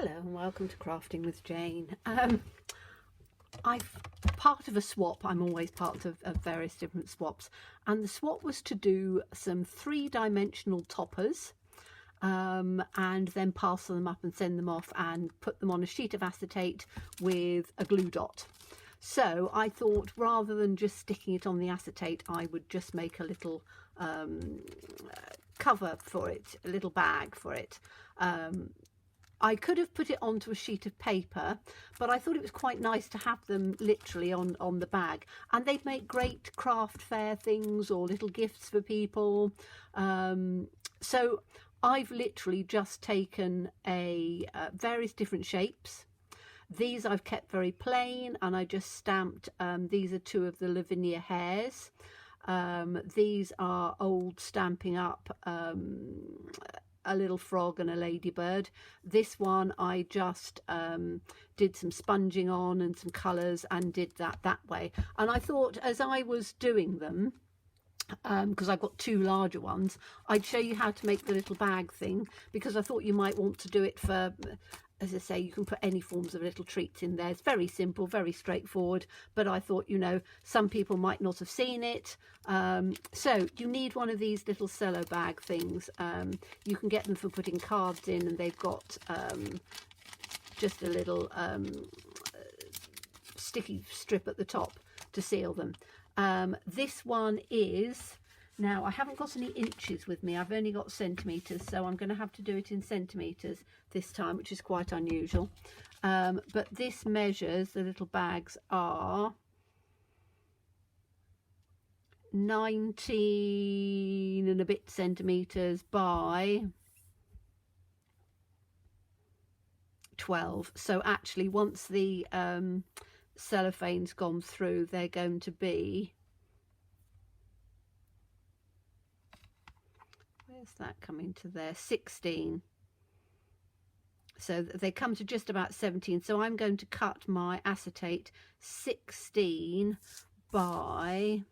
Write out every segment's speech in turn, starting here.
Hello and welcome to Crafting with Jane. I'm part of a swap. I'm always part of various different swaps, and the swap was to do some three-dimensional toppers and then parcel them up and send them off and put them on a sheet of acetate with a glue dot. So I thought rather than just sticking it on the acetate, I would just make a little cover for it, a little bag for it. I could have put it onto a sheet of paper, but I thought it was quite nice to have them literally on the bag, and they'd make great craft fair things or little gifts for people. So I've literally just taken various different shapes. These I've kept very plain, and I just stamped. These are two of the Lavinia hares. These are old Stampin' Up, a little frog and a ladybird. This one I just did some sponging on and some colours and did that way. And I thought as I was doing them, because I've got two larger ones, I'd show you how to make the little bag thing, because I thought you might want to do it for, as I say, you can put any forms of little treats in there. It's very simple, very straightforward, but I thought, you know, some people might not have seen it. So you need one of these little cello bag things. You can get them for putting cards in, and they've got just a little sticky strip at the top to seal them. This one is, now I haven't got any inches with me, I've only got centimetres, so I'm going to have to do it in centimetres this time, which is quite unusual. But this measures, the little bags are 19 and a bit centimetres by 12. So actually once the cellophane's gone through, they're going to be, where's that coming to there, 16. So they come to just about 17. So I'm going to cut my acetate 16 by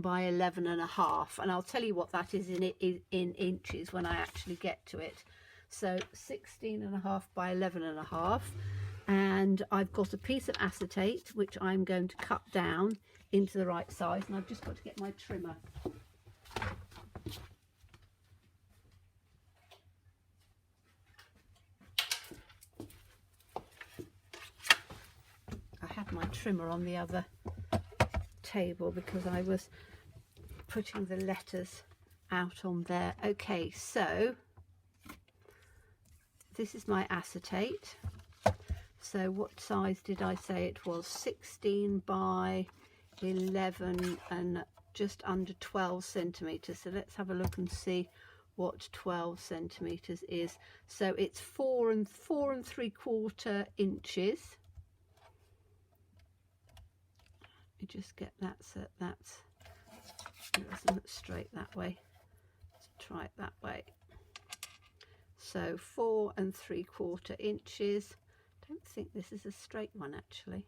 11 and a half, and I'll tell you what that is in inches when I actually get to it. So 16 and a half by 11 and a half, and I've got a piece of acetate which I'm going to cut down into the right size, and I've just got to get my trimmer. I had my trimmer on the other table because I was putting the letters out on there. Okay, so this is my acetate. So what size did I say it was? 16 by 11 and just under 12 centimetres. So let's have a look and see what 12 centimetres is. So it's 4 3/4 inches. You just get that, so that's, it doesn't look straight that way. Let's try it that way. So 4 3/4 inches. I don't think this is a straight one actually.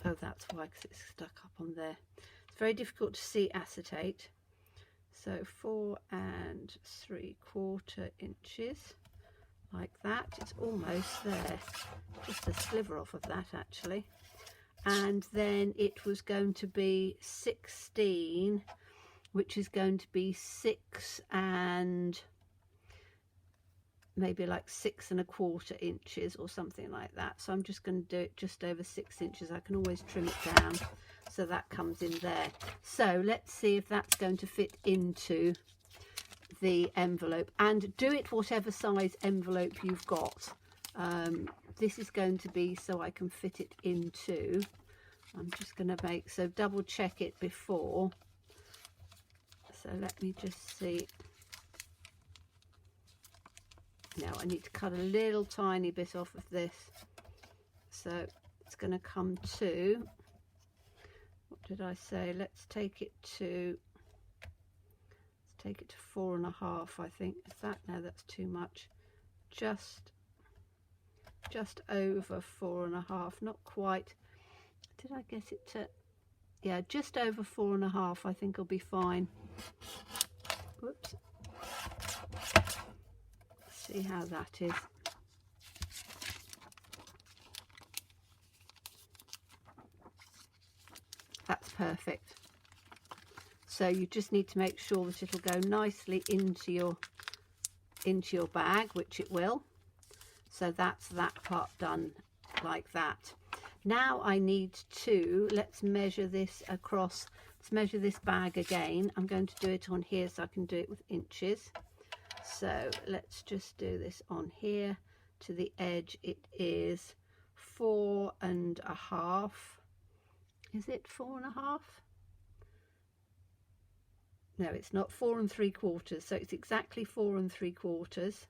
Oh, that's why, because it's stuck up on there. It's very difficult to see acetate. So 4 3/4 inches. Like that. It's almost there, just a sliver off of that actually. And then it was going to be 16, which is going to be 6 and maybe like 6 1/4 inches or something like that. So I'm just going to do it just over 6 inches. I can always trim it down so that comes in there. So let's see if that's going to fit into the envelope, and do it whatever size envelope you've got. This is going to be so I can fit it into, I'm just going to make, so double check it before. So let me just see. Now I need to cut a little tiny bit off of this, so it's going to come to, what did I say, let's take it to 4 1/2, I think. Is that, no, that's too much. Just over 4 1/2, not quite. Did I get it to, yeah, just over 4 1/2, I think will be fine. Whoops. See how that is. That's perfect. So you just need to make sure that it'll go nicely into your bag, which it will. So that's that part done like that. Now I need to, let's measure this across. Let's measure this bag again. I'm going to do it on here so I can do it with inches. So let's just do this on here to the edge. It is 4.5. Is it 4.5? No, it's not, 4 3/4. So it's exactly 4 3/4.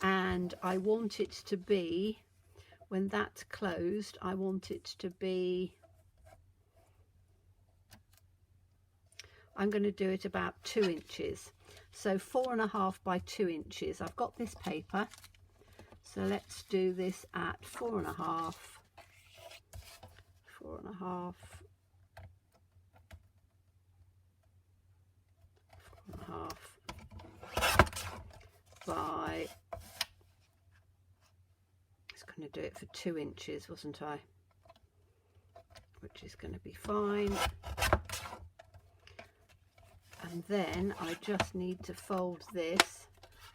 And I want it to be, when that's closed, I want it to be, I'm going to do it about 2 inches. So 4.5 by 2 inches. I've got this paper. So let's do this at 4.5. 4.5. 4.5 by, I was going to do it for 2 inches, wasn't I? Which is going to be fine. And then I just need to fold this.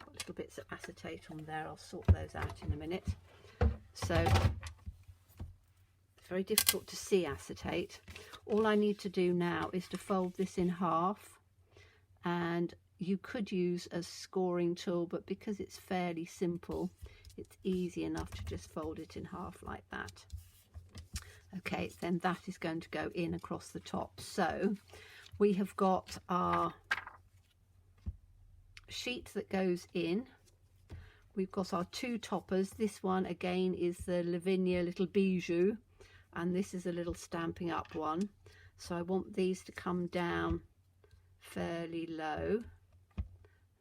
Got little bits of acetate on there. I'll sort those out in a minute. So it's very difficult to see acetate. All I need to do now is to fold this in half, and you could use a scoring tool, but because it's fairly simple, it's easy enough to just fold it in half like that. Okay, then that is going to go in across the top. So we have got our sheet that goes in. We've got our 2 toppers. This one again is the Lavinia little bijou, and this is a little Stampin' Up one. So I want these to come down fairly low.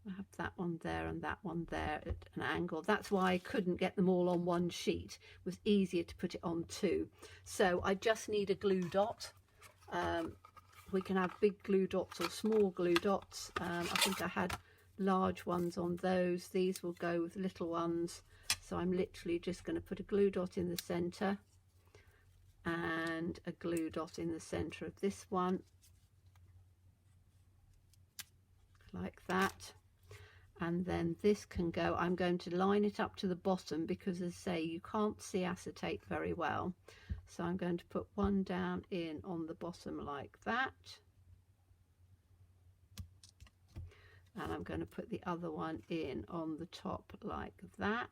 I have that one there and that one there at an angle. That's why I couldn't get them all on one sheet. It was easier to put it on 2. So I just need a glue dot. We can have big glue dots or small glue dots. I think I had large ones on those. These will go with little ones. So I'm literally just going to put a glue dot in the center and a glue dot in the center of this one, like that. And then this can go, I'm going to line it up to the bottom because, as I say, you can't see acetate very well. So I'm going to put one down in on the bottom like that. And I'm going to put the other one in on the top like that.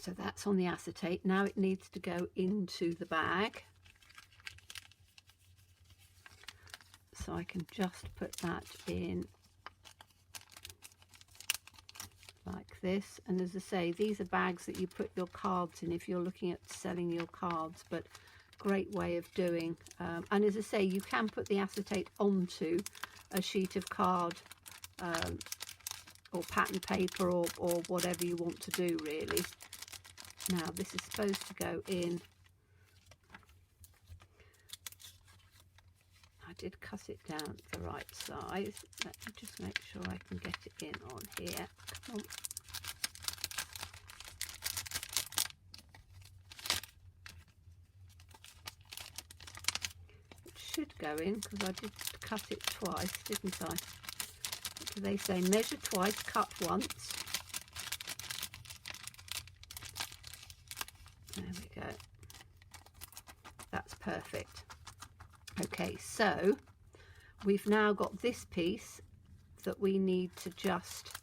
So that's on the acetate. Now it needs to go into the bag. So I can just put that in like this. And as I say, these are bags that you put your cards in if you're looking at selling your cards, but great way of doing. And as I say, you can put the acetate onto a sheet of card or pattern paper or whatever you want to do, really. Now this is supposed to go in. I did cut it down the right size. Let me just make sure I can get it in on here. Come on. It should go in because I did cut it twice, didn't I? What do they say? Measure twice, cut once. There we go. That's perfect. Okay, so we've now got this piece that we need to just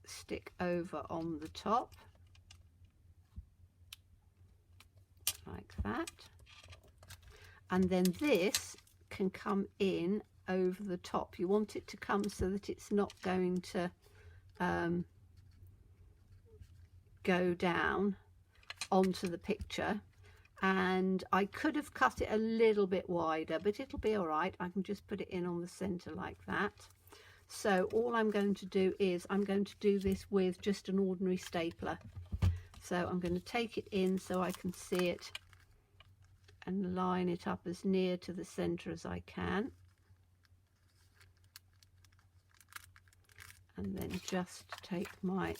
stick over on the top like that, and then this can come in over the top. You want it to come so that it's not going to go down onto the picture. And I could have cut it a little bit wider, but it'll be all right. I can just put it in on the center like that. So all I'm going to do is I'm going to do this with just an ordinary stapler. So I'm going to take it in so I can see it and line it up as near to the center as I can. And then just take my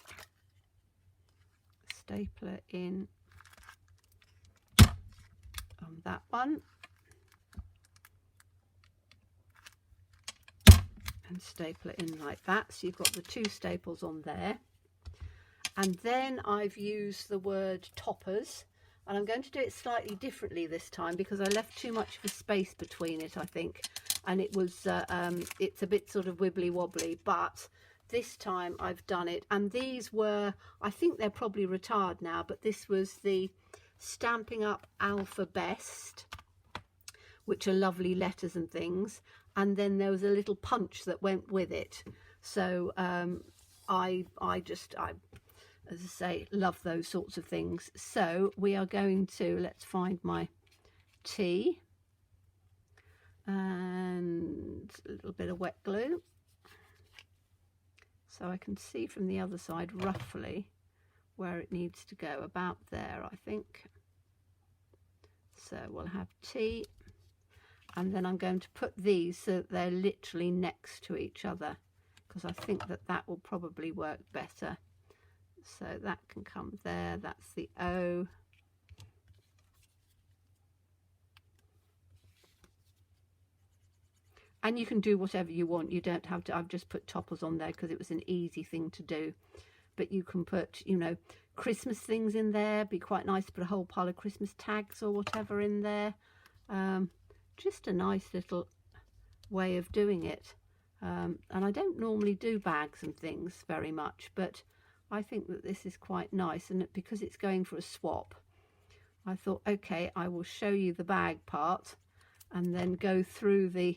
stapler in on that one and staple it in like that. So you've got the two staples on there. And then I've used the word toppers, and I'm going to do it slightly differently this time because I left too much of a space between it, I think, and it was it's a bit sort of wibbly wobbly, but this time I've done it. And these were, I think they're probably retired now, but this was the Stampin' Up! Alpha Best, which are lovely letters and things, and then there was a little punch that went with it. So I as I say, love those sorts of things. So we are going to, let's find my tea and a little bit of wet glue so I can see from the other side roughly where it needs to go, about there I think. So we'll have tea, and then I'm going to put these so that they're literally next to each other, because I think that that will probably work better. So that can come there, that's the O. And you can do whatever you want, you don't have to, I've just put toppers on there because it was an easy thing to do. But you can put, you know, Christmas things in there, be quite nice to put a whole pile of Christmas tags or whatever in there. Just a nice little way of doing it. And I don't normally do bags and things very much, but I think that this is quite nice, and because it's going for a swap, I thought, okay, I will show you the bag part and then go through the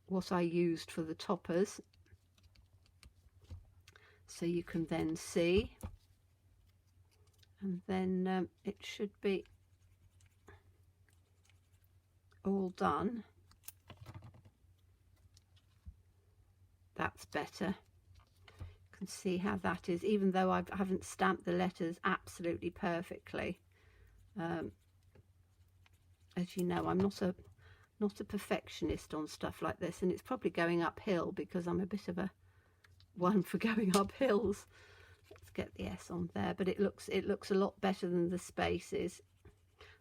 what I used for the toppers, so you can then see, and then it should be all done. That's better. You can see how that is, even though I haven't stamped the letters absolutely perfectly. As you know, I'm not a perfectionist on stuff like this, and it's probably going uphill because I'm a bit of a one for going up hills. Let's get the S on there, but it looks a lot better than the spaces.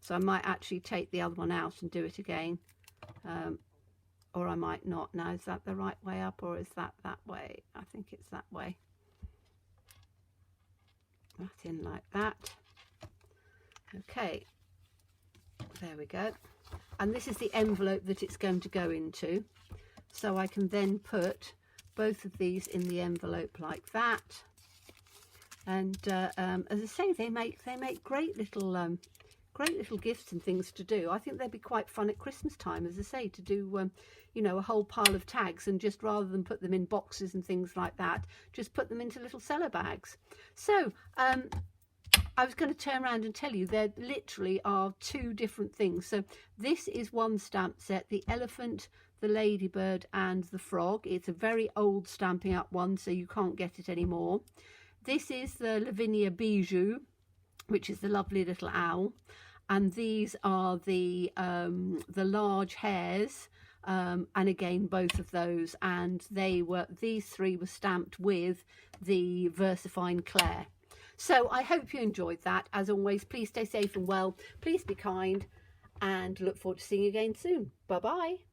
So I might actually take the other one out and do it again, or I might not. Now, is that the right way up, or is that way? I think it's that way. That in like that. Okay, there we go. And this is the envelope that it's going to go into, so I can then put both of these in the envelope like that. And as I say, they make great little gifts and things to do. I think they'd be quite fun at Christmas time, as I say, to do you know, a whole pile of tags, and just rather than put them in boxes and things like that, just put them into little cello bags. So I was going to turn around and tell you there literally are two different things. So this is one stamp set, the elephant, the ladybird and the frog. It's a very old Stampin' Up! One, so you can't get it anymore. This is the Lavinia Bijou, which is the lovely little owl, and these are the large hares, and again both of those, and these three were stamped with the VersaFine Claire. So I hope you enjoyed that. As always, please stay safe and well, please be kind, and look forward to seeing you again soon. Bye bye.